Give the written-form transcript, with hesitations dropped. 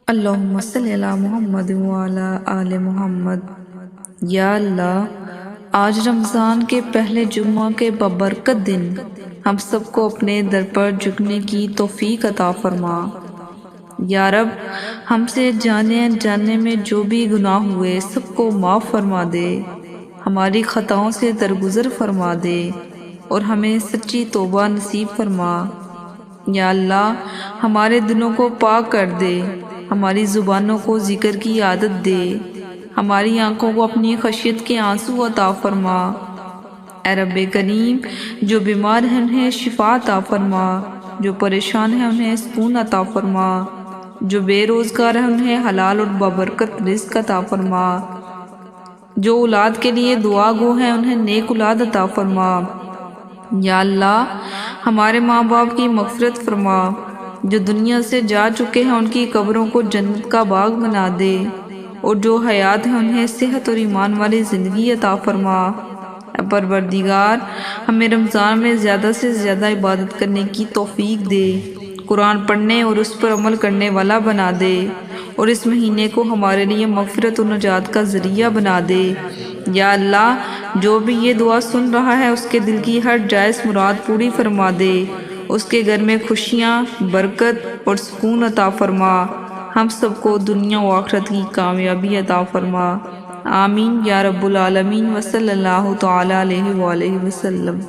اللہم صلی علی محمد وعلی آل محمد۔ یا اللہ، آج رمضان کے پہلے جمعہ کے بابرکت دن ہم سب کو اپنے در پر جھکنے کی توفیق عطا فرما۔ یا رب، ہم سے جانے انجانے میں جو بھی گناہ ہوئے سب کو معاف فرما دے، ہماری خطاؤں سے درگزر فرما دے اور ہمیں سچی توبہ نصیب فرما۔ یا اللہ، ہمارے دلوں کو پاک کر دے، ہماری زبانوں کو ذکر کی عادت دے، ہماری آنکھوں کو اپنی خشیت کے آنسو عطا فرما۔ اے رب کریم، جو بیمار ہیں انہیں شفا عطا فرما، جو پریشان ہیں انہیں سکون عطا فرما، جو بے روزگار ہیں انہیں حلال اور بابرکت رزق عطا فرما، جو اولاد کے لیے دعا گو ہیں انہیں نیک اولاد عطا فرما۔ یا اللہ، ہمارے ماں باپ کی مغفرت فرما، جو دنیا سے جا چکے ہیں ان کی قبروں کو جنت کا باغ بنا دے، اور جو حیات ہیں انہیں صحت اور ایمان والی زندگی عطا فرما۔ اے پروردگار، ہمیں رمضان میں زیادہ سے زیادہ عبادت کرنے کی توفیق دے، قرآن پڑھنے اور اس پر عمل کرنے والا بنا دے، اور اس مہینے کو ہمارے لیے مغفرت و نجات کا ذریعہ بنا دے۔ یا اللہ، جو بھی یہ دعا سن رہا ہے اس کے دل کی ہر جائز مراد پوری فرما دے، اس کے گھر میں خوشیاں، برکت اور سکون عطا فرما، ہم سب کو دنیا و آخرت کی کامیابی عطا فرما۔ آمین یا رب العالمین، وصلی اللہ تعالی علیہ وآلہ وسلم۔